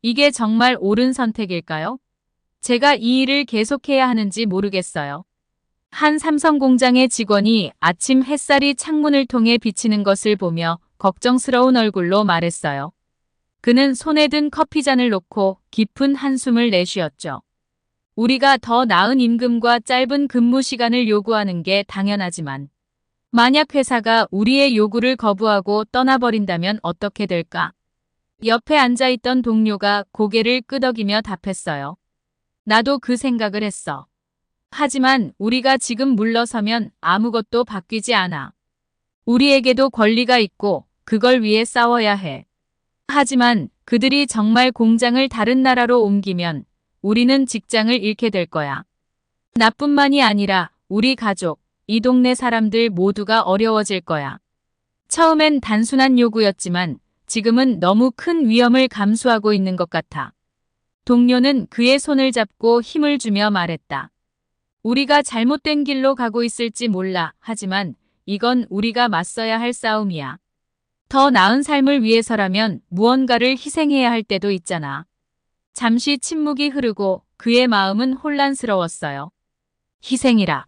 이게 정말 옳은 선택일까요? 제가 이 일을 계속해야 하는지 모르겠어요. 한 삼성 공장의 직원이 아침 햇살이 창문을 통해 비치는 것을 보며 걱정스러운 얼굴로 말했어요. 그는 손에 든 커피잔을 놓고 깊은 한숨을 내쉬었죠. 우리가 더 나은 임금과 짧은 근무 시간을 요구하는 게 당연하지만 만약 회사가 우리의 요구를 거부하고 떠나버린다면 어떻게 될까? 옆에 앉아있던 동료가 고개를 끄덕이며 답했어요. 나도 그 생각을 했어. 하지만 우리가 지금 물러서면 아무것도 바뀌지 않아. 우리에게도 권리가 있고 그걸 위해 싸워야 해. 하지만 그들이 정말 공장을 다른 나라로 옮기면 우리는 직장을 잃게 될 거야. 나뿐만이 아니라 우리 가족, 이 동네 사람들 모두가 어려워질 거야. 처음엔 단순한 요구였지만 지금은 너무 큰 위험을 감수하고 있는 것 같아. 동료는 그의 손을 잡고 힘을 주며 말했다. 우리가 잘못된 길로 가고 있을지 몰라. 하지만 이건 우리가 맞서야 할 싸움이야. 더 나은 삶을 위해서라면 무언가를 희생해야 할 때도 있잖아. 잠시 침묵이 흐르고 그의 마음은 혼란스러웠어요. 희생이라.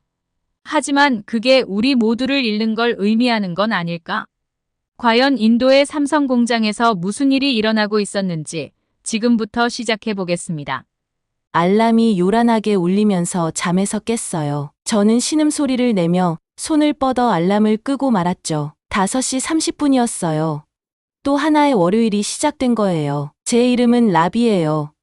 하지만 그게 우리 모두를 잃는 걸 의미하는 건 아닐까? 과연 인도의 삼성 공장에서 무슨 일이 일어나고 있었는지 지금부터 시작해 보겠습니다. 알람이 요란하게 울리면서 잠에서 깼어요. 저는 신음소리를 내며 손을 뻗어 알람을 끄고 말았죠. 5시 30분이었어요. 또 하나의 월요일이 시작된 거예요. 제 이름은 라비예요.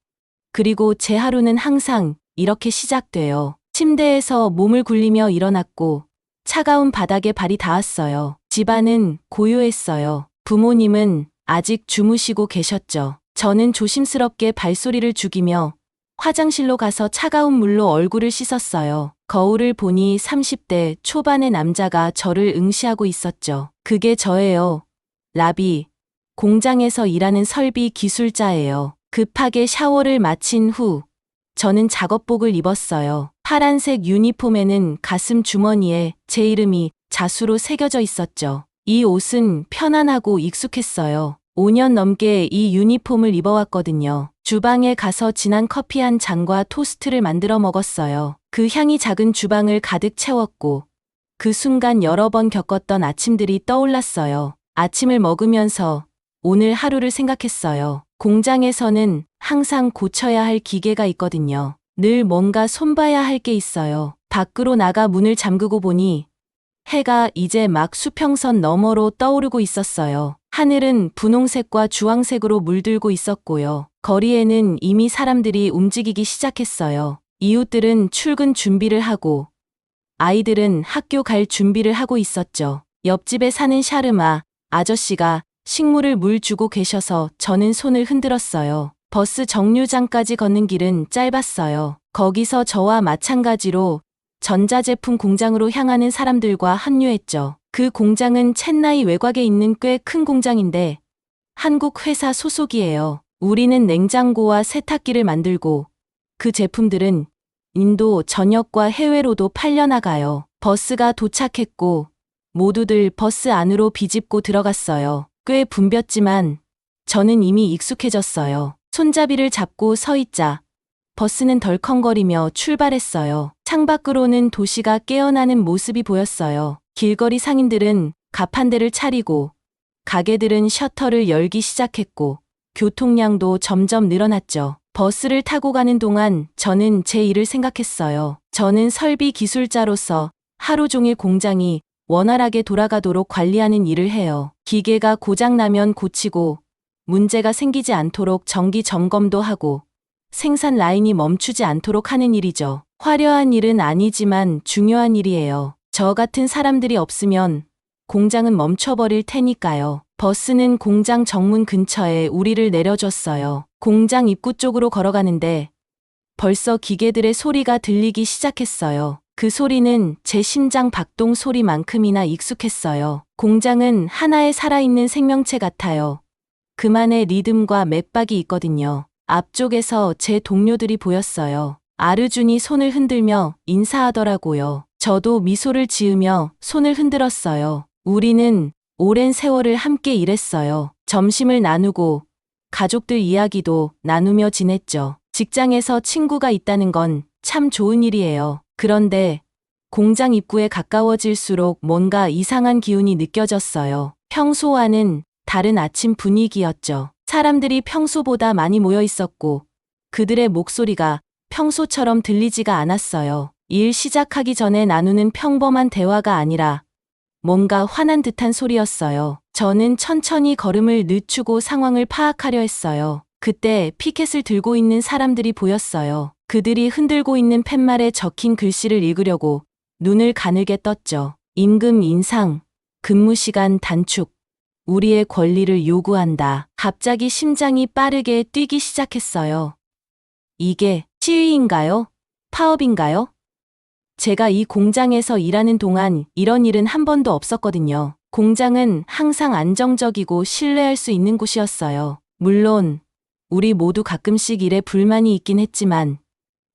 그리고 제 하루는 항상 이렇게 시작돼요. 침대에서 몸을 굴리며 일어났고 차가운 바닥에 발이 닿았어요. 집안은 고요했어요. 부모님은 아직 주무시고 계셨죠. 저는 조심스럽게 발소리를 죽이며 화장실로 가서 차가운 물로 얼굴을 씻었어요. 거울을 보니 30대 초반의 남자가 저를 응시하고 있었죠. 그게 저예요. 라비. 공장에서 일하는 설비 기술자예요. 급하게 샤워를 마친 후 저는 작업복을 입었어요. 파란색 유니폼에는 가슴 주머니에 제 이름이 자수로 새겨져 있었죠. 이 옷은 편안하고 익숙했어요. 5년 넘게 이 유니폼을 입어왔거든요. 주방에 가서 진한 커피 한 잔과 토스트를 만들어 먹었어요. 그 향이 작은 주방을 가득 채웠고 그 순간 여러 번 겪었던 아침들이 떠올랐어요. 아침을 먹으면서 오늘 하루를 생각했어요. 공장에서는 항상 고쳐야 할 기계가 있거든요. 늘 뭔가 손봐야 할 게 있어요. 밖으로 나가 문을 잠그고 보니 해가 이제 막 수평선 너머로 떠오르고 있었어요. 하늘은 분홍색과 주황색으로 물들고 있었고요. 거리에는 이미 사람들이 움직이기 시작했어요. 이웃들은 출근 준비를 하고 아이들은 학교 갈 준비를 하고 있었죠. 옆집에 사는 샤르마 아저씨가 식물을 물 주고 계셔서 저는 손을 흔들었어요. 버스 정류장까지 걷는 길은 짧았어요. 거기서 저와 마찬가지로 전자제품 공장으로 향하는 사람들과 합류했죠. 그 공장은 첸나이 외곽에 있는 꽤 큰 공장인데 한국 회사 소속이에요. 우리는 냉장고와 세탁기를 만들고 그 제품들은 인도 전역과 해외로도 팔려나가요. 버스가 도착했고 모두들 버스 안으로 비집고 들어갔어요. 꽤 붐볐지만 저는 이미 익숙해졌어요. 손잡이를 잡고 서 있자 버스는 덜컹거리며 출발했어요. 창밖으로는 도시가 깨어나는 모습이 보였어요. 길거리 상인들은 가판대를 차리고 가게들은 셔터를 열기 시작했고 교통량도 점점 늘어났죠. 버스를 타고 가는 동안 저는 제 일을 생각했어요. 저는 설비 기술자로서 하루 종일 공장이 원활하게 돌아가도록 관리하는 일을 해요. 기계가 고장나면 고치고 문제가 생기지 않도록 정기 점검도 하고 생산 라인이 멈추지 않도록 하는 일이죠. 화려한 일은 아니지만 중요한 일이에요. 저 같은 사람들이 없으면 공장은 멈춰버릴 테니까요. 버스는 공장 정문 근처에 우리를 내려줬어요. 공장 입구 쪽으로 걸어가는데 벌써 기계들의 소리가 들리기 시작했어요. 그 소리는 제 심장 박동 소리만큼이나 익숙했어요. 공장은 하나의 살아있는 생명체 같아요. 그만의 리듬과 맥박이 있거든요. 앞쪽에서 제 동료들이 보였어요. 아르준이 손을 흔들며 인사하더라고요. 저도 미소를 지으며 손을 흔들었어요. 우리는 오랜 세월을 함께 일했어요. 점심을 나누고 가족들 이야기도 나누며 지냈죠. 직장에서 친구가 있다는 건 참 좋은 일이에요. 그런데 공장 입구에 가까워질수록 뭔가 이상한 기운이 느껴졌어요. 평소와는 다른 아침 분위기였죠. 사람들이 평소보다 많이 모여 있었고 그들의 목소리가 평소처럼 들리지가 않았어요. 일 시작하기 전에 나누는 평범한 대화가 아니라 뭔가 화난 듯한 소리였어요. 저는 천천히 걸음을 늦추고 상황을 파악하려 했어요. 그때 피켓을 들고 있는 사람들이 보였어요. 그들이 흔들고 있는 팻말에 적힌 글씨를 읽으려고 눈을 가늘게 떴죠. 임금 인상, 근무 시간 단축, 우리의 권리를 요구한다. 갑자기 심장이 빠르게 뛰기 시작했어요. 이게 시위인가요? 파업인가요? 제가 이 공장에서 일하는 동안 이런 일은 한 번도 없었거든요. 공장은 항상 안정적이고 신뢰할 수 있는 곳이었어요. 물론 우리 모두 가끔씩 일에 불만이 있긴 했지만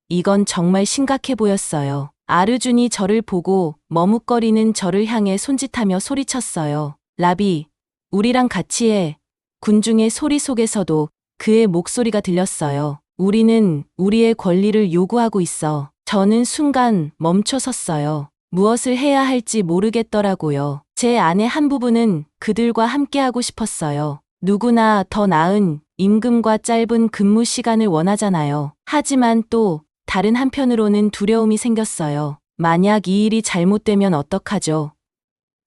이건 정말 심각해 보였어요. 아르준이 저를 보고 머뭇거리는 저를 향해 손짓하며 소리쳤어요. 라비, 우리랑 같이 해. 군중의 소리 속에서도 그의 목소리가 들렸어요. 우리는 우리의 권리를 요구하고 있어. 저는 순간 멈춰 섰어요. 무엇을 해야 할지 모르겠더라고요. 제 안의 한 부분은 그들과 함께하고 싶었어요. 누구나 더 나은 임금과 짧은 근무 시간을 원하잖아요. 하지만 또 다른 한편으로는 두려움이 생겼어요. 만약 이 일이 잘못되면 어떡하죠?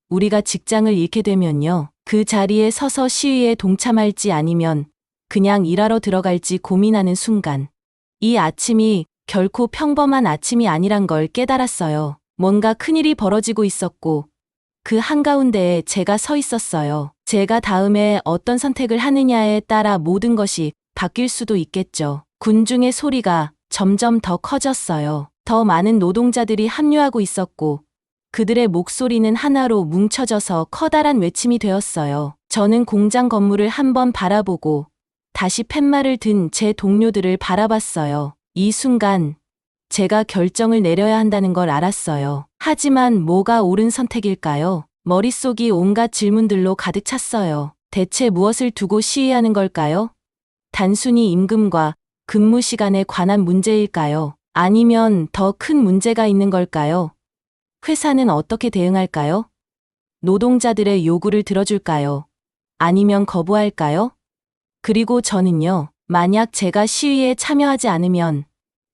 우리가 직장을 잃게 되면요. 그 자리에 서서 시위에 동참할지 아니면 그냥 일하러 들어갈지 고민하는 순간. 이 아침이 결코 평범한 아침이 아니란 걸 깨달았어요. 뭔가 큰일이 벌어지고 있었고 그 한가운데에 제가 서 있었어요. 제가 다음에 어떤 선택을 하느냐에 따라 모든 것이 바뀔 수도 있겠죠. 군중의 소리가 점점 더 커졌어요. 더 많은 노동자들이 합류하고 있었고 그들의 목소리는 하나로 뭉쳐져서 커다란 외침이 되었어요. 저는 공장 건물을 한번 바라보고 다시 팻말을 든 제 동료들을 바라봤어요. 이 순간 제가 결정을 내려야 한다는 걸 알았어요. 하지만 뭐가 옳은 선택일까요? 머릿속이 온갖 질문들로 가득 찼어요. 대체 무엇을 두고 시위하는 걸까요? 단순히 임금과 근무 시간에 관한 문제일까요? 아니면 더 큰 문제가 있는 걸까요? 회사는 어떻게 대응할까요? 노동자들의 요구를 들어줄까요? 아니면 거부할까요? 그리고 저는요, 만약 제가 시위에 참여하지 않으면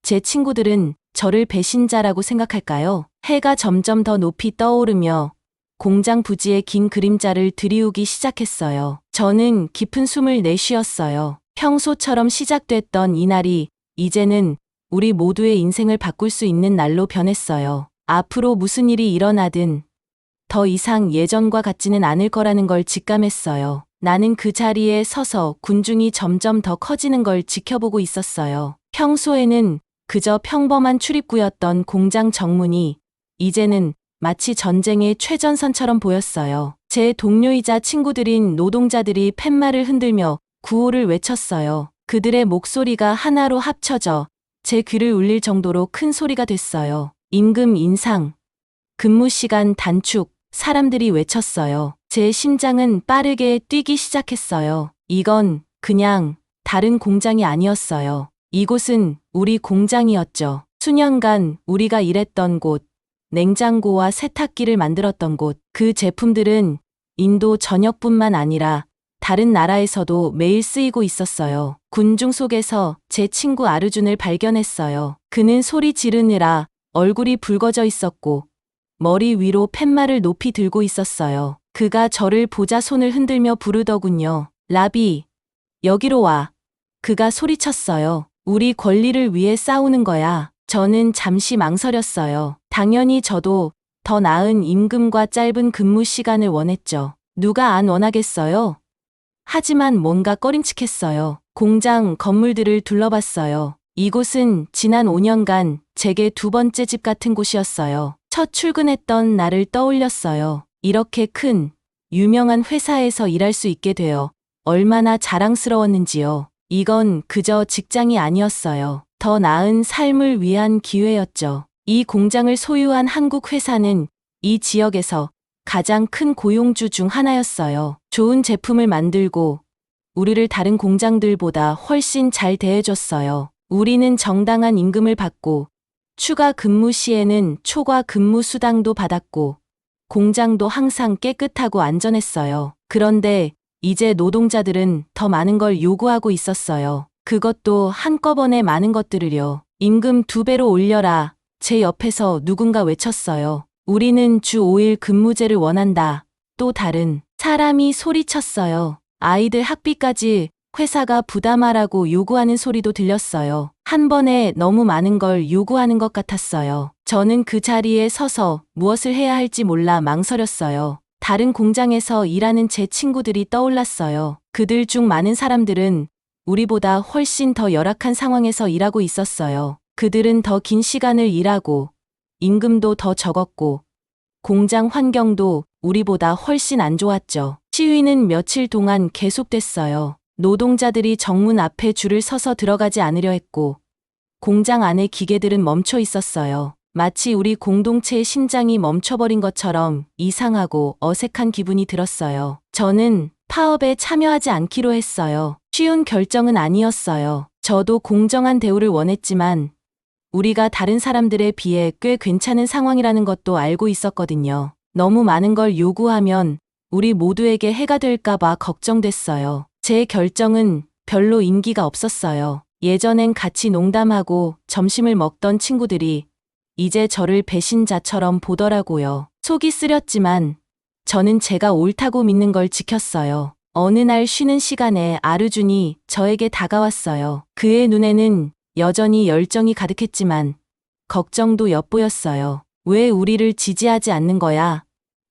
제 친구들은 저를 배신자라고 생각할까요? 해가 점점 더 높이 떠오르며 공장 부지의 긴 그림자를 들이우기 시작했어요. 저는 깊은 숨을 내쉬었어요. 평소처럼 시작됐던 이날이 이제는 우리 모두의 인생을 바꿀 수 있는 날로 변했어요. 앞으로 무슨 일이 일어나든 더 이상 예전과 같지는 않을 거라는 걸 직감했어요. 나는 그 자리에 서서 군중이 점점 더 커지는 걸 지켜보고 있었어요. 평소에는 그저 평범한 출입구였던 공장 정문이 이제는 마치 전쟁의 최전선처럼 보였어요. 제 동료이자 친구들인 노동자들이 팻말을 흔들며 구호를 외쳤어요. 그들의 목소리가 하나로 합쳐져 제 귀를 울릴 정도로 큰 소리가 됐어요. 임금 인상, 근무 시간 단축, 사람들이 외쳤어요. 제 심장은 빠르게 뛰기 시작했어요. 이건 그냥 다른 공장이 아니었어요. 이곳은 우리 공장이었죠. 수년간 우리가 일했던 곳, 냉장고와 세탁기를 만들었던 곳, 그 제품들은 인도 전역뿐만 아니라 다른 나라에서도 매일 쓰이고 있었어요. 군중 속에서 제 친구 아르준을 발견했어요. 그는 소리 지르느라 얼굴이 붉어져 있었고 머리 위로 팻말을 높이 들고 있었어요. 그가 저를 보자 손을 흔들며 부르더군요. 라비, 여기로 와. 그가 소리쳤어요. 우리 권리를 위해 싸우는 거야. 저는 잠시 망설였어요. 당연히 저도 더 나은 임금과 짧은 근무 시간을 원했죠. 누가 안 원하겠어요? 하지만 뭔가 꺼림칙했어요. 공장 건물들을 둘러봤어요. 이곳은 지난 5년간 제게 두 번째 집 같은 곳이었어요. 첫 출근했던 날을 떠올렸어요. 이렇게 큰, 유명한 회사에서 일할 수 있게 되어 얼마나 자랑스러웠는지요. 이건 그저 직장이 아니었어요. 더 나은 삶을 위한 기회였죠. 이 공장을 소유한 한국 회사는 이 지역에서 가장 큰 고용주 중 하나였어요. 좋은 제품을 만들고 우리를 다른 공장들보다 훨씬 잘 대해줬어요. 우리는 정당한 임금을 받고 추가 근무 시에는 초과 근무 수당도 받았고 공장도 항상 깨끗하고 안전했어요. 그런데 이제 노동자들은 더 많은 걸 요구하고 있었어요. 그것도 한꺼번에 많은 것들을요. 임금 2배로 올려라. 제 옆에서 누군가 외쳤어요. 우리는 주 5일 근무제를 원한다. 또 다른 사람이 소리쳤어요. 아이들 학비까지 회사가 부담하라고 요구하는 소리도 들렸어요. 한 번에 너무 많은 걸 요구하는 것 같았어요. 저는 그 자리에 서서 무엇을 해야 할지 몰라 망설였어요. 다른 공장에서 일하는 제 친구들이 떠올랐어요. 그들 중 많은 사람들은 우리보다 훨씬 더 열악한 상황에서 일하고 있었어요. 그들은 더 긴 시간을 일하고 임금도 더 적었고 공장 환경도 우리보다 훨씬 안 좋았죠. 시위는 며칠 동안 계속됐어요. 노동자들이 정문 앞에 줄을 서서 들어가지 않으려 했고 공장 안의 기계들은 멈춰 있었어요. 마치 우리 공동체의 심장이 멈춰버린 것처럼 이상하고 어색한 기분이 들었어요. 저는 파업에 참여하지 않기로 했어요. 쉬운 결정은 아니었어요. 저도 공정한 대우를 원했지만 우리가 다른 사람들에 비해 꽤 괜찮은 상황이라는 것도 알고 있었거든요. 너무 많은 걸 요구하면 우리 모두에게 해가 될까봐 걱정됐어요. 제 결정은 별로 인기가 없었어요. 예전엔 같이 농담하고 점심을 먹던 친구들이 이제 저를 배신자처럼 보더라고요. 속이 쓰렸지만 저는 제가 옳다고 믿는 걸 지켰어요. 어느 날 쉬는 시간에 아르준이 저에게 다가왔어요. 그의 눈에는 여전히 열정이 가득했지만 걱정도 엿보였어요. 왜 우리를 지지하지 않는 거야?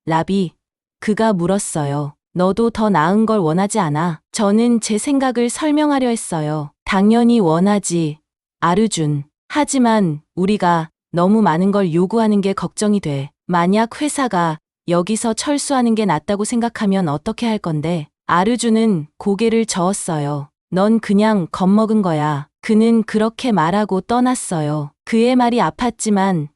라비, 그가 물었어요. 너도 더 나은 걸 원하지 않아? 저는 제 생각을 설명하려 했어요. 당연히 원하지, 아르준. 하지만 우리가 너무 많은 걸 요구하는 게 걱정이 돼. 만약 회사가 여기서 철수하는 게 낫다고 생각하면 어떻게 할 건데? 아르준은 고개를 저었어요. 넌 그냥 겁먹은 거야. 그는 그렇게 말하고 떠났어요. 그의 말이 아팠지만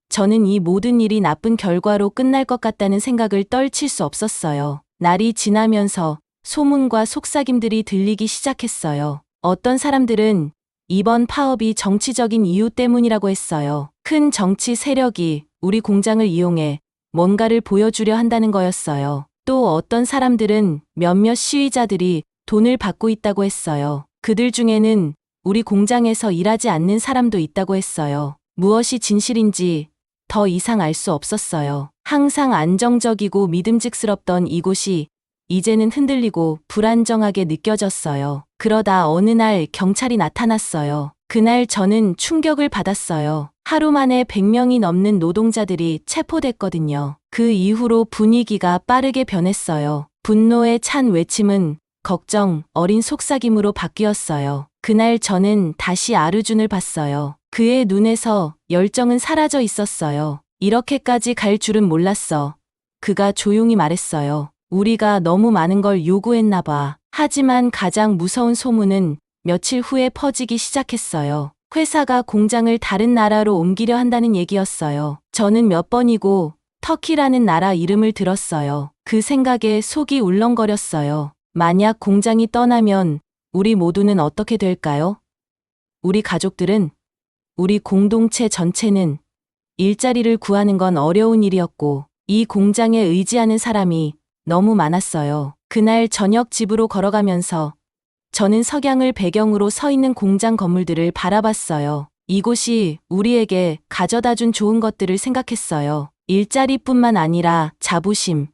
저는 이 모든 일이 나쁜 결과로 끝날 것 같다는 생각을 떨칠 수 없었어요. 날이 지나면서 소문과 속삭임들이 들리기 시작했어요. 어떤 사람들은 이번 파업이 정치적인 이유 때문이라고 했어요. 큰 정치 세력이 우리 공장을 이용해 뭔가를 보여주려 한다는 거였어요. 또 어떤 사람들은 몇몇 시위자들이 돈을 받고 있다고 했어요. 그들 중에는 우리 공장에서 일하지 않는 사람도 있다고 했어요. 무엇이 진실인지 더 이상 알 수 없었어요. 항상 안정적이고 믿음직스럽던 이곳이 이제는 흔들리고 불안정하게 느껴졌어요. 그러다 어느 날 경찰이 나타났어요. 그날 저는 충격을 받았어요. 하루 만에 100명이 넘는 노동자들이 체포됐거든요. 그 이후로 분위기가 빠르게 변했어요. 분노에 찬 외침은 걱정, 어린 속삭임으로 바뀌었어요. 그날 저는 다시 아르준을 봤어요. 그의 눈에서 열정은 사라져 있었어요. 이렇게까지 갈 줄은 몰랐어. 그가 조용히 말했어요. 우리가 너무 많은 걸 요구했나 봐. 하지만 가장 무서운 소문은 며칠 후에 퍼지기 시작했어요. 회사가 공장을 다른 나라로 옮기려 한다는 얘기였어요. 저는 몇 번이고 터키라는 나라 이름을 들었어요. 그 생각에 속이 울렁거렸어요. 만약 공장이 떠나면 우리 모두는 어떻게 될까요? 우리 가족들은, 우리 공동체 전체는 일자리를 구하는 건 어려운 일이었고 이 공장에 의지하는 사람이 너무 많았어요. 그날 저녁 집으로 걸어가면서 저는 석양을 배경으로 서 있는 공장 건물들을 바라봤어요. 이곳이 우리에게 가져다 준 좋은 것들을 생각했어요. 일자리뿐만 아니라 자부심,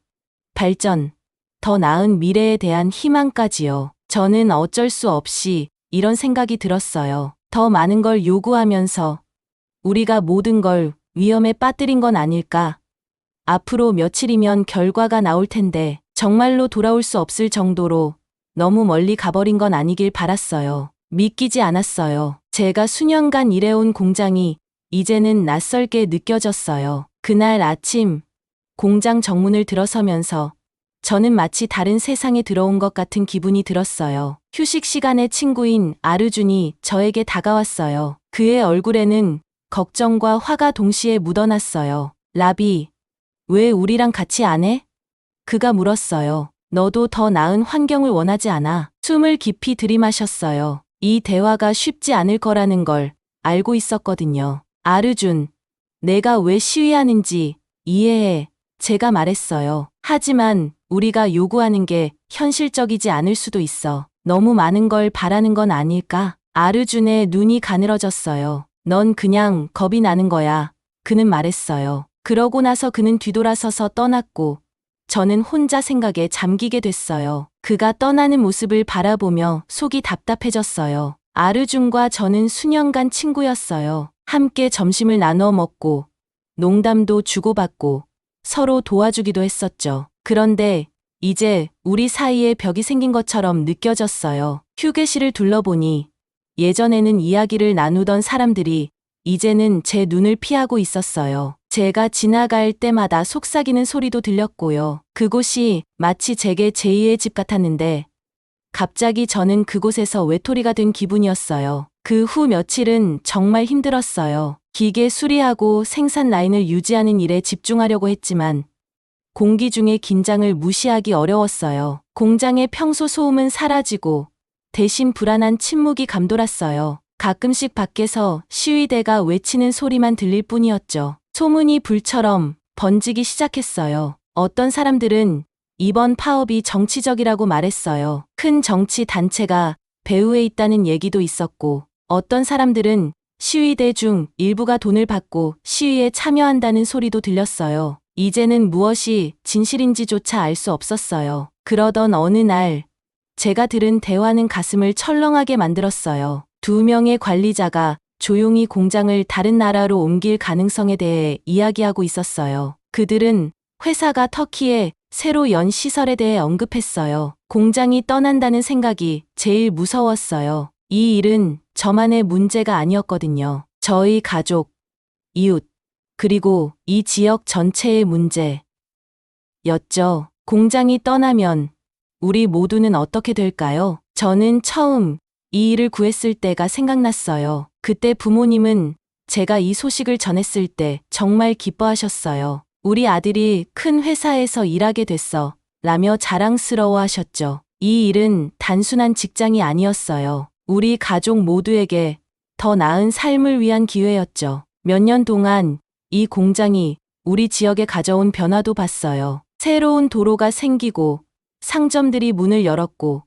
발전, 더 나은 미래에 대한 희망까지요. 저는 어쩔 수 없이 이런 생각이 들었어요. 더 많은 걸 요구하면서 우리가 모든 걸 위험에 빠뜨린 건 아닐까? 앞으로 며칠이면 결과가 나올 텐데 정말로 돌아올 수 없을 정도로 너무 멀리 가버린 건 아니길 바랐어요. 믿기지 않았어요. 제가 수년간 일해온 공장이 이제는 낯설게 느껴졌어요. 그날 아침 공장 정문을 들어서면서 저는 마치 다른 세상에 들어온 것 같은 기분이 들었어요. 휴식 시간에 친구인 아르준이 저에게 다가왔어요. 그의 얼굴에는 걱정과 화가 동시에 묻어났어요. 라비, 왜 우리랑 같이 안 해? 그가 물었어요. 너도 더 나은 환경을 원하지 않아. 숨을 깊이 들이마셨어요. 이 대화가 쉽지 않을 거라는 걸 알고 있었거든요. 아르준, 내가 왜 시위하는지 이해해. 제가 말했어요. 하지만 우리가 요구하는 게 현실적이지 않을 수도 있어. 너무 많은 걸 바라는 건 아닐까? 아르준의 눈이 가늘어졌어요. 넌 그냥 겁이 나는 거야. 그는 말했어요. 그러고 나서 그는 뒤돌아서서 떠났고 저는 혼자 생각에 잠기게 됐어요. 그가 떠나는 모습을 바라보며 속이 답답해졌어요. 아르준과 저는 수년간 친구였어요. 함께 점심을 나눠 먹고 농담도 주고받고 서로 도와주기도 했었죠. 그런데 이제 우리 사이에 벽이 생긴 것처럼 느껴졌어요. 휴게실을 둘러보니 예전에는 이야기를 나누던 사람들이 이제는 제 눈을 피하고 있었어요. 제가 지나갈 때마다 속삭이는 소리도 들렸고요. 그곳이 마치 제게 제2의 집 같았는데 갑자기 저는 그곳에서 외톨이가 된 기분이었어요. 그 후 며칠은 정말 힘들었어요. 기계 수리하고 생산 라인을 유지하는 일에 집중하려고 했지만 공기 중의 긴장을 무시하기 어려웠어요. 공장의 평소 소음은 사라지고 대신 불안한 침묵이 감돌았어요. 가끔씩 밖에서 시위대가 외치는 소리만 들릴 뿐이었죠. 소문이 불처럼 번지기 시작했어요. 어떤 사람들은 이번 파업이 정치적이라고 말했어요. 큰 정치 단체가 배후에 있다는 얘기도 있었고, 어떤 사람들은 시위대 중 일부가 돈을 받고 시위에 참여한다는 소리도 들렸어요. 이제는 무엇이 진실인지조차 알 수 없었어요. 그러던 어느 날, 제가 들은 대화는 가슴을 철렁하게 만들었어요. 2명의 관리자가 조용히 공장을 다른 나라로 옮길 가능성에 대해 이야기하고 있었어요. 그들은 회사가 터키에 새로 연 시설에 대해 언급했어요. 공장이 떠난다는 생각이 제일 무서웠어요. 이 일은 저만의 문제가 아니었거든요. 저희 가족, 이웃, 그리고 이 지역 전체의 문제였죠. 공장이 떠나면 우리 모두는 어떻게 될까요? 저는 처음 이 일을 구했을 때가 생각났어요. 그때 부모님은 제가 이 소식을 전했을 때 정말 기뻐하셨어요. 우리 아들이 큰 회사에서 일하게 됐어. 라며 자랑스러워 하셨죠. 이 일은 단순한 직장이 아니었어요. 우리 가족 모두에게 더 나은 삶을 위한 기회였죠. 몇 년 동안 이 공장이 우리 지역에 가져온 변화도 봤어요. 새로운 도로가 생기고 상점들이 문을 열었고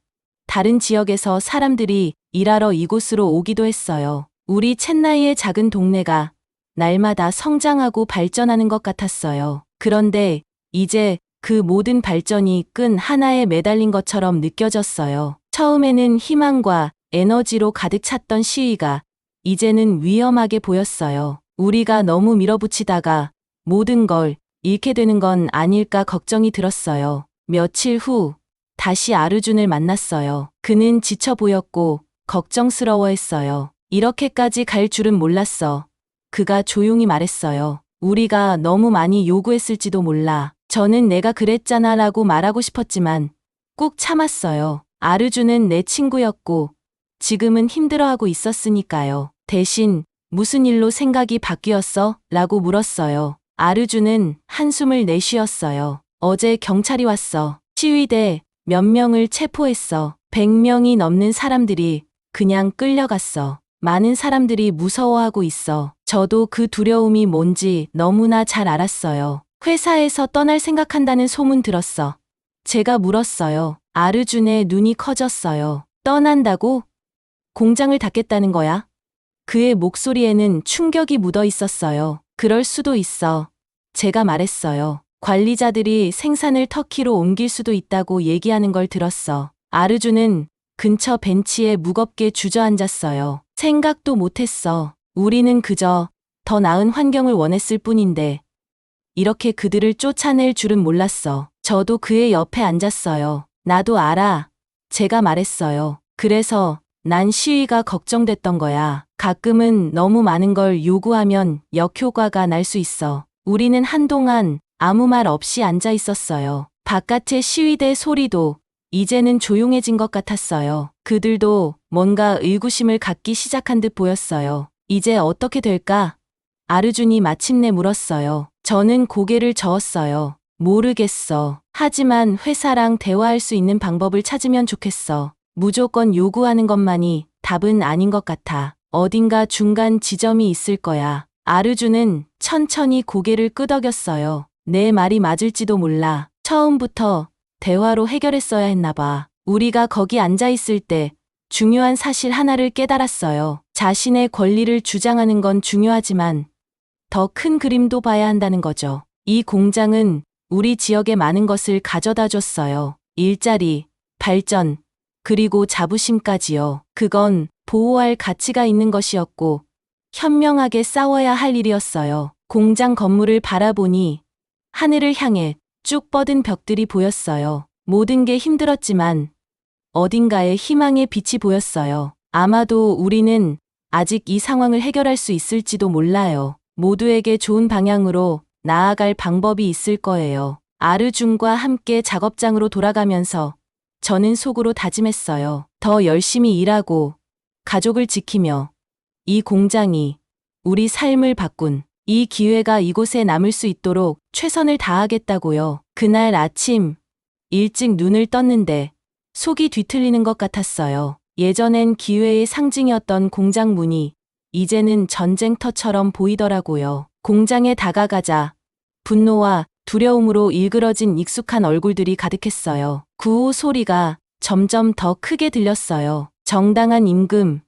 다른 지역에서 사람들이 일하러 이곳으로 오기도 했어요. 우리 첸나이의 작은 동네가 날마다 성장하고 발전하는 것 같았어요. 그런데 이제 그 모든 발전이 끈 하나에 매달린 것처럼 느껴졌어요. 처음에는 희망과 에너지로 가득 찼던 시위가 이제는 위험하게 보였어요. 우리가 너무 밀어붙이다가 모든 걸 잃게 되는 건 아닐까 걱정이 들었어요. 며칠 후 다시 아르준을 만났어요. 그는 지쳐 보였고 걱정스러워했어요. 이렇게까지 갈 줄은 몰랐어. 그가 조용히 말했어요. 우리가 너무 많이 요구했을지도 몰라. 저는 내가 그랬잖아 라고 말하고 싶었지만 꾹 참았어요. 아르준은 내 친구였고 지금은 힘들어하고 있었으니까요. 대신 무슨 일로 생각이 바뀌었어? 라고 물었어요. 아르준은 한숨을 내쉬었어요. 어제 경찰이 왔어. 시위대 몇 명을 체포했어. 100명이 넘는 사람들이 그냥 끌려갔어. 많은 사람들이 무서워하고 있어. 저도 그 두려움이 뭔지 너무나 잘 알았어요. 회사에서 떠날 생각한다는 소문 들었어. 제가 물었어요. 아르준의 눈이 커졌어요. 떠난다고? 공장을 닫겠다는 거야? 그의 목소리에는 충격이 묻어 있었어요. 그럴 수도 있어. 제가 말했어요. 관리자들이 생산을 터키로 옮길 수도 있다고 얘기하는 걸 들었어. 아르준은 근처 벤치에 무겁게 주저앉았어요. 생각도 못했어. 우리는 그저 더 나은 환경을 원했을 뿐인데 이렇게 그들을 쫓아낼 줄은 몰랐어. 저도 그의 옆에 앉았어요. 나도 알아. 제가 말했어요. 그래서 난 시위가 걱정됐던 거야. 가끔은 너무 많은 걸 요구하면 역효과가 날 수 있어. 우리는 한동안 아무 말 없이 앉아 있었어요. 바깥의 시위대 소리도 이제는 조용해진 것 같았어요. 그들도 뭔가 의구심을 갖기 시작한 듯 보였어요. 이제 어떻게 될까? 아르준이 마침내 물었어요. 저는 고개를 저었어요. 모르겠어. 하지만 회사랑 대화할 수 있는 방법을 찾으면 좋겠어. 무조건 요구하는 것만이 답은 아닌 것 같아. 어딘가 중간 지점이 있을 거야. 아르주는 천천히 고개를 끄덕였어요. 내 말이 맞을지도 몰라. 처음부터 대화로 해결했어야 했나 봐. 우리가 거기 앉아 있을 때 중요한 사실 하나를 깨달았어요. 자신의 권리를 주장하는 건 중요하지만 더 큰 그림도 봐야 한다는 거죠. 이 공장은 우리 지역에 많은 것을 가져다 줬어요. 일자리, 발전, 그리고 자부심까지요. 그건 보호할 가치가 있는 것이었고 현명하게 싸워야 할 일이었어요. 공장 건물을 바라보니 하늘을 향해 쭉 뻗은 벽들이 보였어요. 모든 게 힘들었지만 어딘가에 희망의 빛이 보였어요. 아마도 우리는 아직 이 상황을 해결할 수 있을지도 몰라요. 모두에게 좋은 방향으로 나아갈 방법이 있을 거예요. 아르준과 함께 작업장으로 돌아가면서 저는 속으로 다짐했어요. 더 열심히 일하고 가족을 지키며 이 공장이 우리 삶을 바꾼 이 기회가 이곳에 남을 수 있도록 최선을 다하겠다고요. 그날 아침 일찍 눈을 떴는데 속이 뒤틀리는 것 같았어요. 예전엔 기회의 상징이었던 공장 문이 이제는 전쟁터처럼 보이더라고요. 공장에 다가가자 분노와 두려움으로 일그러진 익숙한 얼굴들이 가득했어요. 구호 소리가 점점 더 크게 들렸어요. 정당한 임금,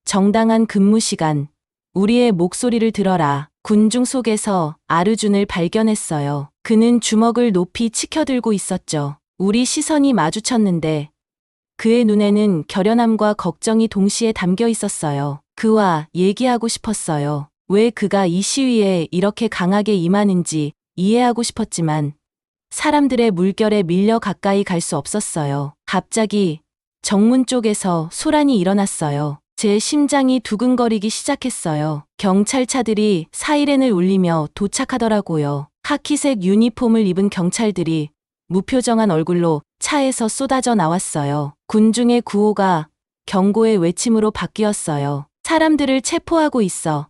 정당한 근무 시간, 우리의 목소리를 들어라. 군중 속에서 아르준을 발견했어요. 그는 주먹을 높이 치켜들고 있었죠. 우리 시선이 마주쳤는데 그의 눈에는 결연함과 걱정이 동시에 담겨 있었어요. 그와 얘기하고 싶었어요. 왜 그가 이 시위에 이렇게 강하게 임하는지 이해하고 싶었지만 사람들의 물결에 밀려 가까이 갈 수 없었어요. 갑자기 정문 쪽에서 소란이 일어났어요. 제 심장이 두근거리기 시작했어요. 경찰차들이 사이렌을 울리며 도착하더라고요. 카키색 유니폼을 입은 경찰들이 무표정한 얼굴로 차에서 쏟아져 나왔어요. 군중의 구호가 경고의 외침으로 바뀌었어요. 사람들을 체포하고 있어.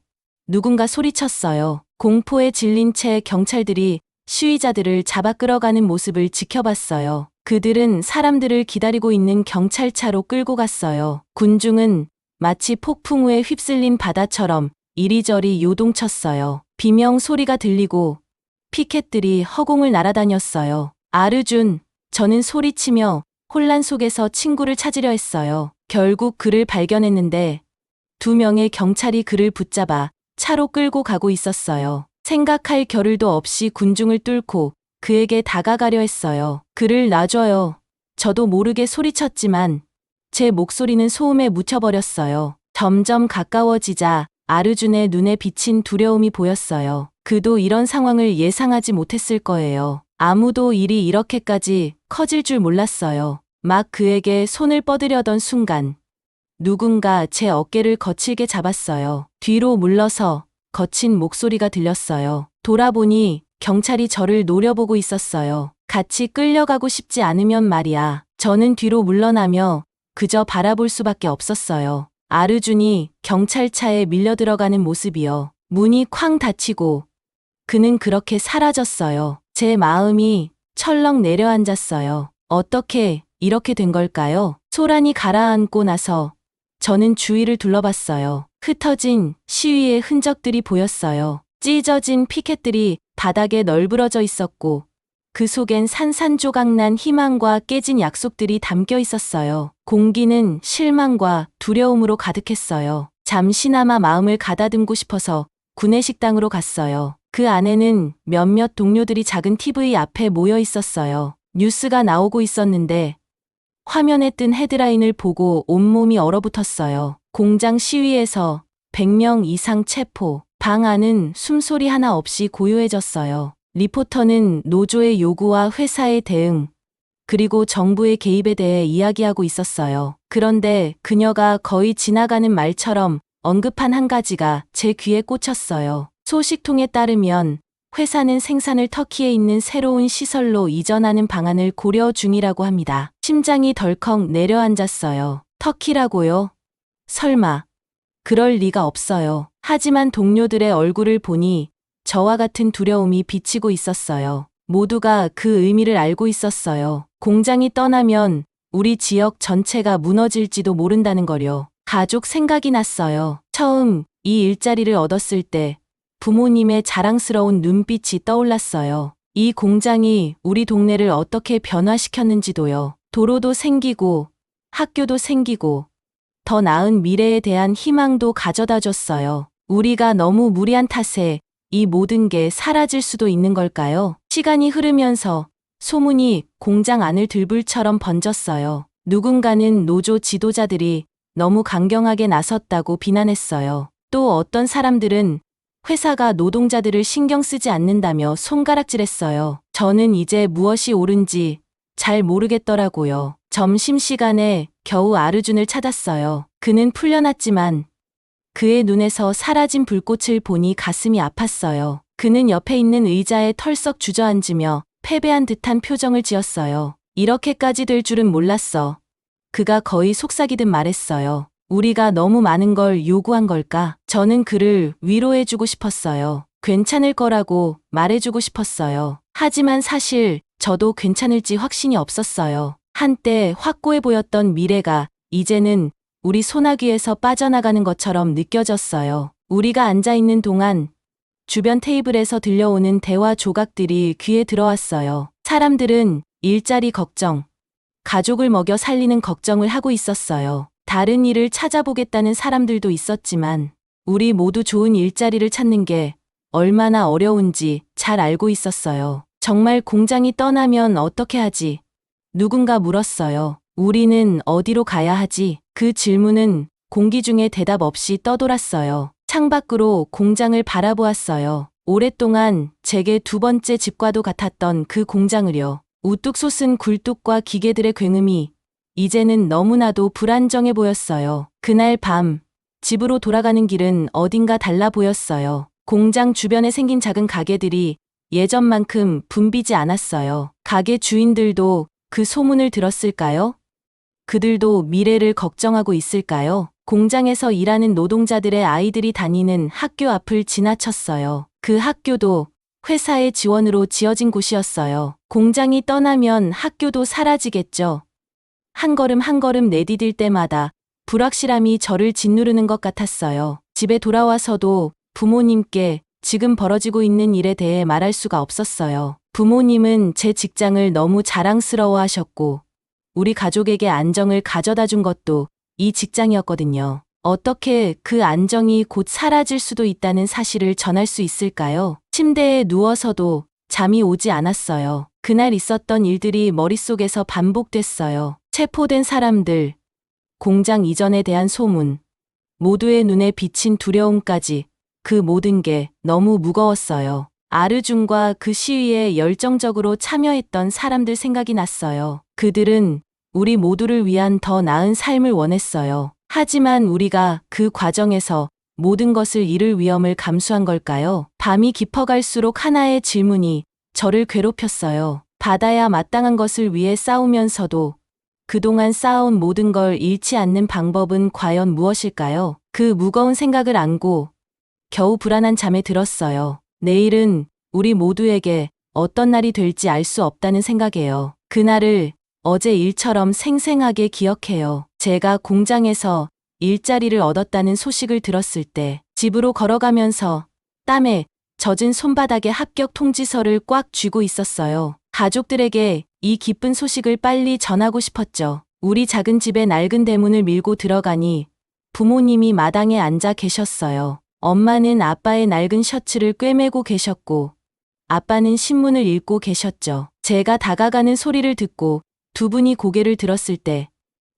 누군가 소리쳤어요. 공포에 질린 채 경찰들이 시위자들을 잡아 끌어가는 모습을 지켜봤어요. 그들은 사람들을 기다리고 있는 경찰차로 끌고 갔어요. 군중은 마치 폭풍 후에 휩쓸린 바다처럼 이리저리 요동쳤어요. 비명 소리가 들리고 피켓들이 허공을 날아다녔어요. 아르준, 저는 소리치며 혼란 속에서 친구를 찾으려 했어요. 결국 그를 발견했는데 2명의 경찰이 그를 붙잡아 차로 끌고 가고 있었어요. 생각할 겨를도 없이 군중을 뚫고 그에게 다가가려 했어요. 그를 놔줘요. 저도 모르게 소리쳤지만 제 목소리는 소음에 묻혀버렸어요. 점점 가까워지자 아르준의 눈에 비친 두려움이 보였어요. 그도 이런 상황을 예상하지 못했을 거예요. 아무도 일이 이렇게까지 커질 줄 몰랐어요. 막 그에게 손을 뻗으려던 순간 누군가 제 어깨를 거칠게 잡았어요. 뒤로 물러서 거친 목소리가 들렸어요. 돌아보니 경찰이 저를 노려보고 있었어요. 같이 끌려가고 싶지 않으면 말이야. 저는 뒤로 물러나며 그저 바라볼 수밖에 없었어요. 아르준이 경찰차에 밀려 들어가는 모습이요. 문이 쾅 닫히고 그는 그렇게 사라졌어요. 제 마음이 철렁 내려앉았어요. 어떻게 이렇게 된 걸까요? 소란이 가라앉고 나서 저는 주위를 둘러봤어요. 흩어진 시위의 흔적들이 보였어요. 찢어진 피켓들이 바닥에 널브러져 있었고 그 속엔 산산조각난 희망과 깨진 약속들이 담겨 있었어요. 공기는 실망과 두려움으로 가득했어요. 잠시나마 마음을 가다듬고 싶어서 구내식당으로 갔어요. 그 안에는 몇몇 동료들이 작은 TV 앞에 모여 있었어요. 뉴스가 나오고 있었는데 화면에 뜬 헤드라인을 보고 온몸이 얼어붙었어요. 공장 시위에서 100명 이상 체포. 방 안은 숨소리 하나 없이 고요해졌어요. 리포터는 노조의 요구와 회사의 대응, 그리고 정부의 개입에 대해 이야기하고 있었어요. 그런데 그녀가 거의 지나가는 말처럼 언급한 한 가지가 제 귀에 꽂혔어요. 소식통에 따르면 회사는 생산을 터키에 있는 새로운 시설로 이전하는 방안을 고려 중이라고 합니다. 심장이 덜컥 내려앉았어요. 터키라고요? 설마. 그럴 리가 없어요. 하지만 동료들의 얼굴을 보니 저와 같은 두려움이 비치고 있었어요. 모두가 그 의미를 알고 있었어요. 공장이 떠나면 우리 지역 전체가 무너질지도 모른다는 거요. 가족 생각이 났어요. 처음 이 일자리를 얻었을 때 부모님의 자랑스러운 눈빛이 떠올랐어요. 이 공장이 우리 동네를 어떻게 변화시켰는지도요. 도로도 생기고 학교도 생기고 더 나은 미래에 대한 희망도 가져다 줬어요. 우리가 너무 무리한 탓에 이 모든 게 사라질 수도 있는 걸까요? 시간이 흐르면서 소문이 공장 안을 들불처럼 번졌어요. 누군가는 노조 지도자들이 너무 강경하게 나섰다고 비난했어요. 또 어떤 사람들은 회사가 노동자들을 신경 쓰지 않는다며 손가락질했어요. 저는 이제 무엇이 옳은지 잘 모르겠더라고요. 점심시간에 겨우 아르준을 찾았어요. 그는 풀려났지만 그의 눈에서 사라진 불꽃을 보니 가슴이 아팠어요. 그는 옆에 있는 의자에 털썩 주저앉으며 패배한 듯한 표정을 지었어요. 이렇게까지 될 줄은 몰랐어. 그가 거의 속삭이듯 말했어요. 우리가 너무 많은 걸 요구한 걸까? 저는 그를 위로해주고 싶었어요. 괜찮을 거라고 말해주고 싶었어요. 하지만 사실 저도 괜찮을지 확신이 없었어요. 한때 확고해 보였던 미래가 이제는 우리 소나귀에서 빠져나가는 것처럼 느껴졌어요. 우리가 앉아있는 동안 주변 테이블에서 들려오는 대화 조각들이 귀에 들어왔어요. 사람들은 일자리 걱정, 가족을 먹여 살리는 걱정을 하고 있었어요. 다른 일을 찾아보겠다는 사람들도 있었지만 우리 모두 좋은 일자리를 찾는 게 얼마나 어려운지 잘 알고 있었어요. 정말 공장이 떠나면 어떻게 하지? 누군가 물었어요. 우리는 어디로 가야 하지? 그 질문은 공기 중에 대답 없이 떠돌았어요. 창밖으로 공장을 바라보았어요. 오랫동안 제게 두 번째 집과도 같았던 그 공장을요. 우뚝 솟은 굴뚝과 기계들의 굉음이 이제는 너무나도 불안정해 보였어요. 그날 밤 집으로 돌아가는 길은 어딘가 달라 보였어요. 공장 주변에 생긴 작은 가게들이 예전만큼 붐비지 않았어요. 가게 주인들도 그 소문을 들었을까요? 그들도 미래를 걱정하고 있을까요? 공장에서 일하는 노동자들의 아이들이 다니는 학교 앞을 지나쳤어요. 그 학교도 회사의 지원으로 지어진 곳이었어요. 공장이 떠나면 학교도 사라지겠죠. 한 걸음 한 걸음 내디딜 때마다 불확실함이 저를 짓누르는 것 같았어요. 집에 돌아와서도 부모님께 지금 벌어지고 있는 일에 대해 말할 수가 없었어요. 부모님은 제 직장을 너무 자랑스러워 하셨고 우리 가족에게 안정을 가져다 준 것도 이 직장이었거든요. 어떻게 그 안정이 곧 사라질 수도 있다는 사실을 전할 수 있을까요? 침대에 누워서도 잠이 오지 않았어요. 그날 있었던 일들이 머릿속에서 반복됐어요. 체포된 사람들, 공장 이전에 대한 소문, 모두의 눈에 비친 두려움까지 그 모든 게 너무 무거웠어요. 아르준과 그 시위에 열정적으로 참여했던 사람들 생각이 났어요. 그들은 우리 모두를 위한 더 나은 삶을 원했어요. 하지만 우리가 그 과정에서 모든 것을 잃을 위험을 감수한 걸까요? 밤이 깊어갈수록 하나의 질문이 저를 괴롭혔어요. 받아야 마땅한 것을 위해 싸우면서도 그동안 쌓아온 모든 걸 잃지 않는 방법은 과연 무엇일까요? 그 무거운 생각을 안고 겨우 불안한 잠에 들었어요. 내일은 우리 모두에게 어떤 날이 될지 알 수 없다는 생각이에요. 그날을 어제 일처럼 생생하게 기억해요. 제가 공장에서 일자리를 얻었다는 소식을 들었을 때 집으로 걸어가면서 땀에 젖은 손바닥에 합격 통지서를 꽉 쥐고 있었어요. 가족들에게 이 기쁜 소식을 빨리 전하고 싶었죠. 우리 작은 집에 낡은 대문을 밀고 들어가니 부모님이 마당에 앉아 계셨어요. 엄마는 아빠의 낡은 셔츠를 꿰매고 계셨고 아빠는 신문을 읽고 계셨죠. 제가 다가가는 소리를 듣고 두 분이 고개를 들었을 때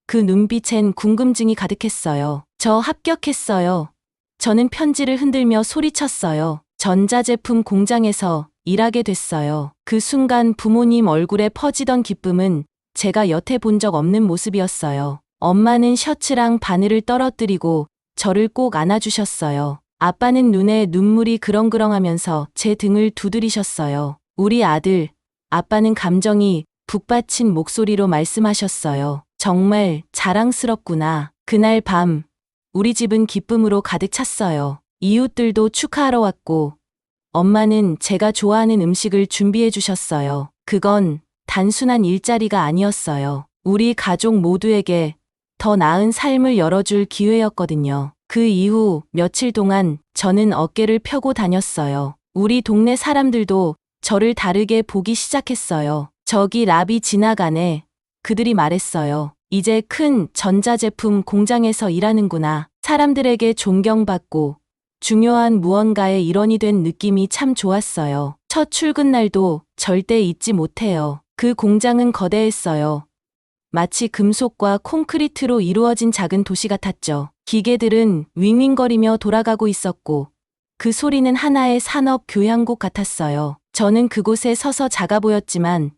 그 눈빛엔 궁금증이 가득했어요. 저 합격했어요. 저는 편지를 흔들며 소리쳤어요. 전자제품 공장에서 일하게 됐어요. 그 순간 부모님 얼굴에 퍼지던 기쁨은 제가 여태 본 적 없는 모습이었어요. 엄마는 셔츠랑 바늘을 떨어뜨리고 저를 꼭 안아주셨어요. 아빠는 눈에 눈물이 그렁그렁하면서 제 등을 두드리셨어요. 우리 아들, 아빠는 감정이 북받친 목소리로 말씀하셨어요. 정말 자랑스럽구나. 그날 밤, 우리 집은 기쁨으로 가득 찼어요. 이웃들도 축하하러 왔고, 엄마는 제가 좋아하는 음식을 준비해 주셨어요. 그건 단순한 일자리가 아니었어요. 우리 가족 모두에게 더 나은 삶을 열어줄 기회였거든요. 그 이후 며칠 동안 저는 어깨를 펴고 다녔어요. 우리 동네 사람들도 저를 다르게 보기 시작했어요. 저기 랍이 지나가네. 그들이 말했어요. 이제 큰 전자제품 공장에서 일하는구나. 사람들에게 존경받고 중요한 무언가의 일원이 된 느낌이 참 좋았어요. 첫 출근 날도 절대 잊지 못해요. 그 공장은 거대했어요. 마치 금속과 콘크리트로 이루어진 작은 도시 같았죠. 기계들은 윙윙거리며 돌아가고 있었고 그 소리는 하나의 산업 교향곡 같았어요. 저는 그곳에 서서 작아 보였지만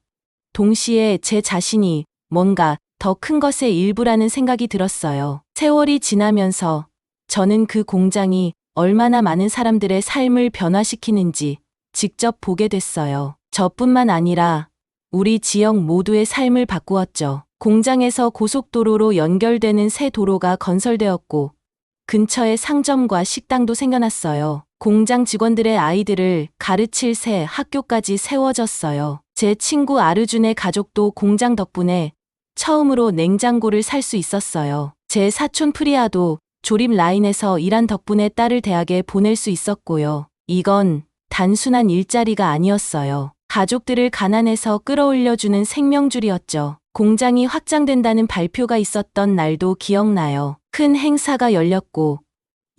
동시에 제 자신이 뭔가 더 큰 것의 일부라는 생각이 들었어요. 세월이 지나면서 저는 그 공장이 얼마나 많은 사람들의 삶을 변화시키는지 직접 보게 됐어요. 저뿐만 아니라 우리 지역 모두의 삶을 바꾸었죠. 공장에서 고속도로로 연결되는 새 도로가 건설되었고 근처에 상점과 식당도 생겨났어요. 공장 직원들의 아이들을 가르칠 새 학교까지 세워졌어요. 제 친구 아르준의 가족도 공장 덕분에 처음으로 냉장고를 살 수 있었어요. 제 사촌 프리아도 조립 라인에서 일한 덕분에 딸을 대학에 보낼 수 있었고요. 이건 단순한 일자리가 아니었어요. 가족들을 가난에서 끌어올려주는 생명줄이었죠. 공장이 확장된다는 발표가 있었던 날도 기억나요. 큰 행사가 열렸고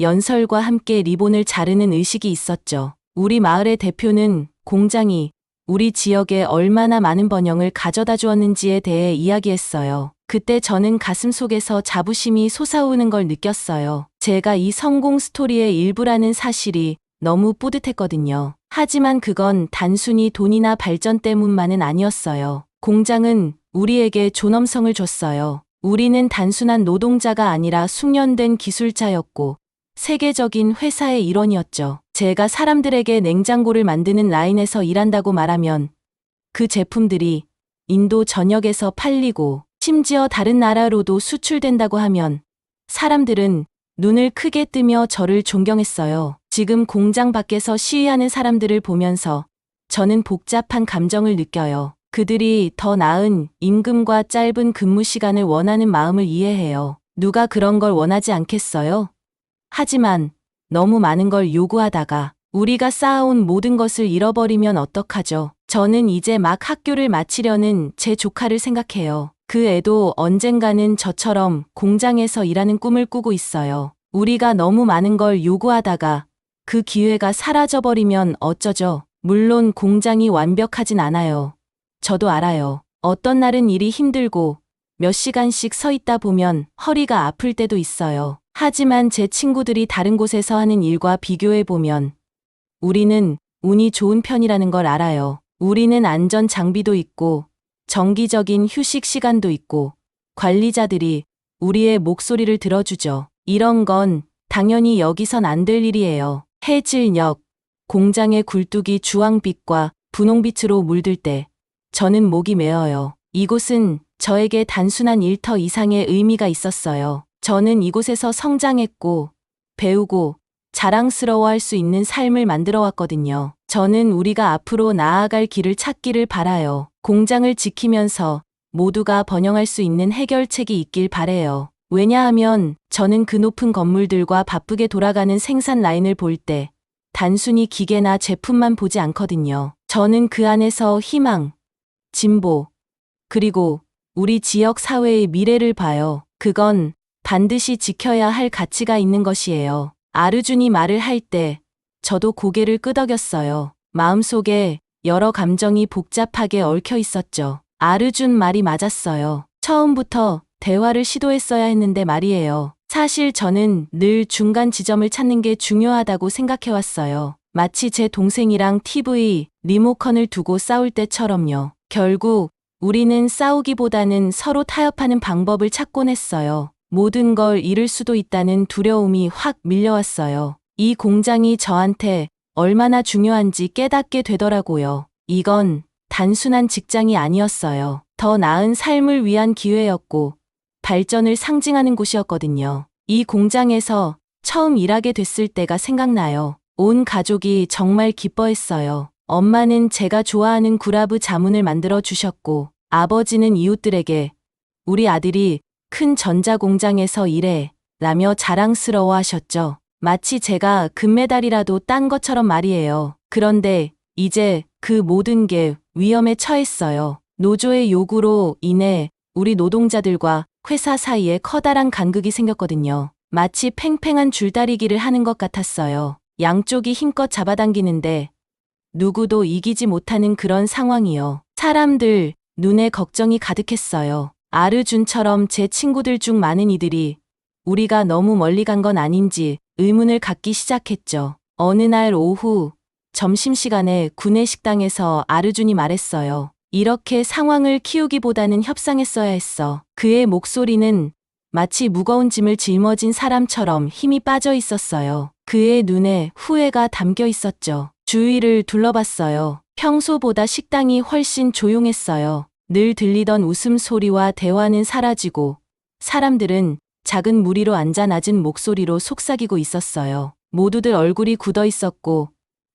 연설과 함께 리본을 자르는 의식이 있었죠. 우리 마을의 대표는 공장이 우리 지역에 얼마나 많은 번영을 가져다 주었는지에 대해 이야기했어요. 그때 저는 가슴속에서 자부심이 솟아오르는 걸 느꼈어요. 제가 이 성공 스토리의 일부라는 사실이 너무 뿌듯했거든요. 하지만 그건 단순히 돈이나 발전 때문만은 아니었어요. 공장은 우리에게 존엄성을 줬어요. 우리는 단순한 노동자가 아니라 숙련된 기술자였고 세계적인 회사의 일원이었죠. 제가 사람들에게 냉장고를 만드는 라인에서 일한다고 말하면 그 제품들이 인도 전역에서 팔리고 심지어 다른 나라로도 수출된다고 하면 사람들은 눈을 크게 뜨며 저를 존경했어요. 지금 공장 밖에서 시위하는 사람들을 보면서 저는 복잡한 감정을 느껴요. 그들이 더 나은 임금과 짧은 근무 시간을 원하는 마음을 이해해요. 누가 그런 걸 원하지 않겠어요? 하지만 너무 많은 걸 요구하다가 우리가 쌓아온 모든 것을 잃어버리면 어떡하죠? 저는 이제 막 학교를 마치려는 제 조카를 생각해요. 그 애도 언젠가는 저처럼 공장에서 일하는 꿈을 꾸고 있어요. 우리가 너무 많은 걸 요구하다가 그 기회가 사라져버리면 어쩌죠? 물론 공장이 완벽하진 않아요. 저도 알아요. 어떤 날은 일이 힘들고 몇 시간씩 서 있다 보면 허리가 아플 때도 있어요. 하지만 제 친구들이 다른 곳에서 하는 일과 비교해보면 우리는 운이 좋은 편이라는 걸 알아요. 우리는 안전 장비도 있고 정기적인 휴식 시간도 있고 관리자들이 우리의 목소리를 들어주죠. 이런 건 당연히 여기선 안 될 일이에요. 해질녘 공장의 굴뚝이 주황빛과 분홍빛으로 물들 때 저는 목이 메어요. 이곳은 저에게 단순한 일터 이상의 의미가 있었어요. 저는 이곳에서 성장했고 배우고 자랑스러워할 수 있는 삶을 만들어 왔거든요. 저는 우리가 앞으로 나아갈 길을 찾기를 바라요. 공장을 지키면서 모두가 번영할 수 있는 해결책이 있길 바래요. 왜냐하면 저는 그 높은 건물들과 바쁘게 돌아가는 생산 라인을 볼 때 단순히 기계나 제품만 보지 않거든요. 저는 그 안에서 희망, 진보, 그리고 우리 지역 사회의 미래를 봐요. 그건 반드시 지켜야 할 가치가 있는 것이에요. 아르준이 말을 할 때 저도 고개를 끄덕였어요. 마음속에 여러 감정이 복잡하게 얽혀 있었죠. 아르준 말이 맞았어요. 처음부터 대화를 시도했어야 했는데 말이에요. 사실 저는 늘 중간 지점을 찾는 게 중요하다고 생각해왔어요. 마치 제 동생이랑 TV 리모컨을 두고 싸울 때처럼요. 결국 우리는 싸우기보다는 서로 타협하는 방법을 찾곤 했어요. 모든 걸 잃을 수도 있다는 두려움이 확 밀려왔어요. 이 공장이 저한테 얼마나 중요한지 깨닫게 되더라고요. 이건 단순한 직장이 아니었어요. 더 나은 삶을 위한 기회였고 발전을 상징하는 곳이었거든요. 이 공장에서 처음 일하게 됐을 때가 생각나요. 온 가족이 정말 기뻐했어요. 엄마는 제가 좋아하는 구라브 자문을 만들어 주셨고, 아버지는 이웃들에게 우리 아들이 큰 전자공장에서 일해 라며 자랑스러워 하셨죠. 마치 제가 금메달이라도 딴 것처럼 말이에요. 그런데 이제 그 모든 게 위험에 처했어요. 노조의 요구로 인해 우리 노동자들과 회사 사이에 커다란 간극이 생겼거든요. 마치 팽팽한 줄다리기를 하는 것 같았어요. 양쪽이 힘껏 잡아당기는데 누구도 이기지 못하는 그런 상황이요. 사람들 눈에 걱정이 가득했어요. 아르준처럼 제 친구들 중 많은 이들이 우리가 너무 멀리 간 건 아닌지 의문을 갖기 시작했죠. 어느 날 오후 점심시간에 구내 식당에서 아르준이 말했어요. 이렇게 상황을 키우기보다는 협상했어야 했어. 그의 목소리는 마치 무거운 짐을 짊어진 사람처럼 힘이 빠져 있었어요. 그의 눈에 후회가 담겨 있었죠. 주위를 둘러봤어요. 평소보다 식당이 훨씬 조용했어요. 늘 들리던 웃음소리와 대화는 사라지고 사람들은 작은 무리로 앉아 낮은 목소리로 속삭이고 있었어요. 모두들 얼굴이 굳어 있었고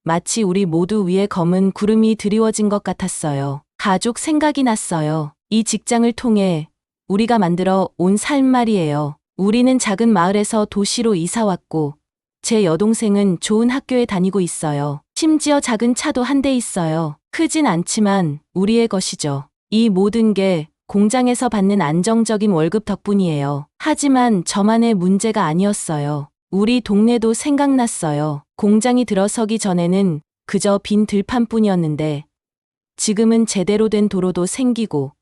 마치 우리 모두 위에 검은 구름이 드리워진 것 같았어요. 가족 생각이 났어요. 이 직장을 통해 우리가 만들어 온 삶 말이에요. 우리는 작은 마을에서 도시로 이사 왔고 제 여동생은 좋은 학교에 다니고 있어요. 심지어 작은 차도 한 대 있어요. 크진 않지만 우리의 것이죠. 이 모든 게 공장에서 받는 안정적인 월급 덕분이에요. 하지만 저만의 문제가 아니었어요. 우리 동네도 생각났어요. 공장이 들어서기 전에는 그저 빈 들판뿐이었는데 지금은 제대로 된 도로도 생기고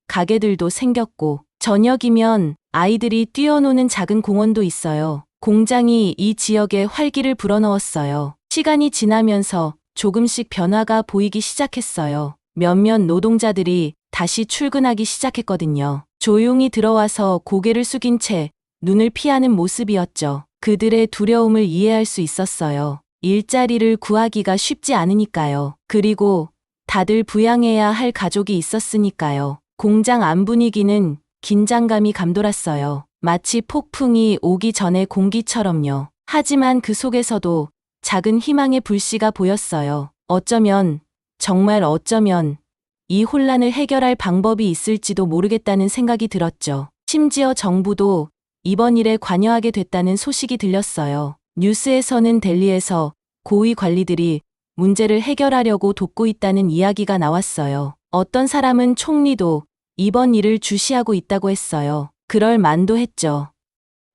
가게들도 생겼고 저녁이면 아이들이 뛰어노는 작은 공원도 있어요. 공장이 이 지역에 활기를 불어넣었어요. 시간이 지나면서 조금씩 변화가 보이기 시작했어요. 몇몇 노동자들이 다시 출근하기 시작했거든요. 조용히 들어와서 고개를 숙인 채 눈을 피하는 모습이었죠. 그들의 두려움을 이해할 수 있었어요. 일자리를 구하기가 쉽지 않으니까요. 그리고 다들 부양해야 할 가족이 있었으니까요. 공장 안 분위기는 긴장감이 감돌았어요. 마치 폭풍이 오기 전의 공기처럼요. 하지만 그 속에서도 작은 희망의 불씨가 보였어요. 어쩌면, 정말 어쩌면 이 혼란을 해결할 방법이 있을지도 모르겠다는 생각이 들었죠. 심지어 정부도 이번 일에 관여하게 됐다는 소식이 들렸어요. 뉴스에서는 델리에서 고위 관리들이 문제를 해결하려고 돕고 있다는 이야기가 나왔어요. 어떤 사람은 총리도 이번 일을 주시하고 있다고 했어요. 그럴 만도 했죠.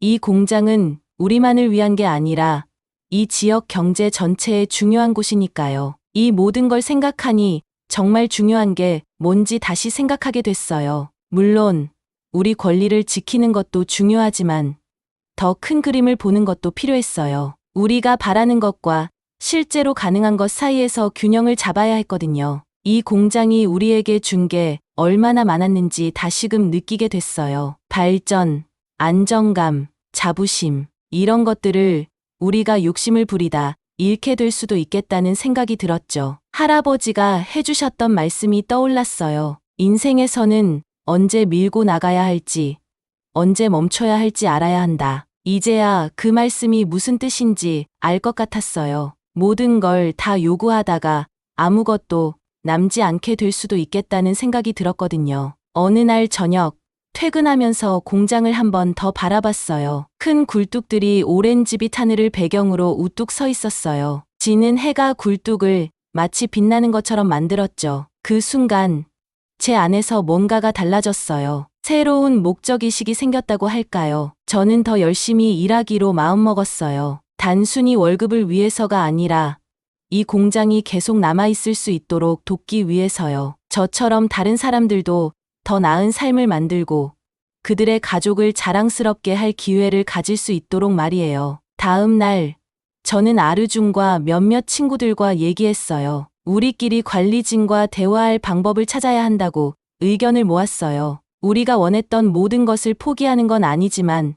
이 공장은 우리만을 위한 게 아니라 이 지역 경제 전체에 중요한 곳이니까요. 이 모든 걸 생각하니 정말 중요한 게 뭔지 다시 생각하게 됐어요. 물론 우리 권리를 지키는 것도 중요하지만 더 큰 그림을 보는 것도 필요했어요. 우리가 바라는 것과 실제로 가능한 것 사이에서 균형을 잡아야 했거든요. 이 공장이 우리에게 준 게 얼마나 많았는지 다시금 느끼게 됐어요. 발전, 안정감, 자부심, 이런 것들을 우리가 욕심을 부리다 잃게 될 수도 있겠다는 생각이 들었죠. 할아버지가 해주셨던 말씀이 떠올랐어요. 인생에서는 언제 밀고 나가야 할지, 언제 멈춰야 할지 알아야 한다. 이제야 그 말씀이 무슨 뜻인지 알 것 같았어요. 모든 걸 다 요구하다가 아무것도 남지 않게 될 수도 있겠다는 생각이 들었거든요. 어느 날 저녁, 퇴근하면서 공장을 한 번 더 바라봤어요. 큰 굴뚝들이 오렌지빛 하늘을 배경으로 우뚝 서 있었어요. 지는 해가 굴뚝을 마치 빛나는 것처럼 만들었죠. 그 순간 제 안에서 뭔가가 달라졌어요. 새로운 목적의식이 생겼다고 할까요? 저는 더 열심히 일하기로 마음먹었어요. 단순히 월급을 위해서가 아니라 이 공장이 계속 남아있을 수 있도록 돕기 위해서요. 저처럼 다른 사람들도 더 나은 삶을 만들고 그들의 가족을 자랑스럽게 할 기회를 가질 수 있도록 말이에요. 다음 날 저는 아르중과 몇몇 친구들과 얘기했어요. 우리끼리 관리진과 대화할 방법을 찾아야 한다고 의견을 모았어요. 우리가 원했던 모든 것을 포기하는 건 아니지만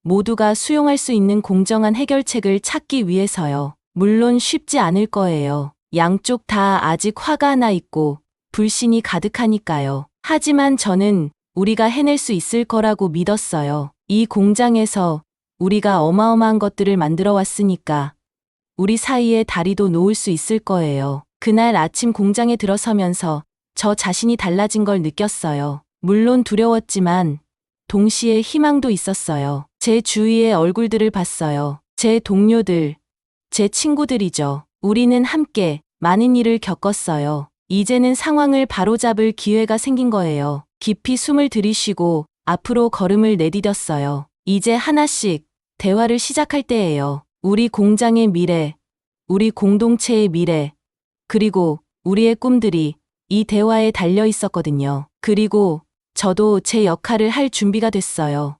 모두가 수용할 수 있는 공정한 해결책을 찾기 위해서요. 물론 쉽지 않을 거예요. 양쪽 다 아직 화가 나 있고 불신이 가득하니까요. 하지만 저는 우리가 해낼 수 있을 거라고 믿었어요. 이 공장에서 우리가 어마어마한 것들을 만들어 왔으니까 우리 사이에 다리도 놓을 수 있을 거예요. 그날 아침 공장에 들어서면서 저 자신이 달라진 걸 느꼈어요. 물론 두려웠지만 동시에 희망도 있었어요. 제 주위의 얼굴들을 봤어요. 제 동료들, 제 친구들이죠. 우리는 함께 많은 일을 겪었어요. 이제는 상황을 바로잡을 기회가 생긴 거예요. 깊이 숨을 들이쉬고 앞으로 걸음을 내디뎠어요. 이제 하나씩 대화를 시작할 때예요. 우리 공장의 미래, 우리 공동체의 미래, 그리고 우리의 꿈들이 이 대화에 달려 있었거든요. 그리고 저도 제 역할을 할 준비가 됐어요.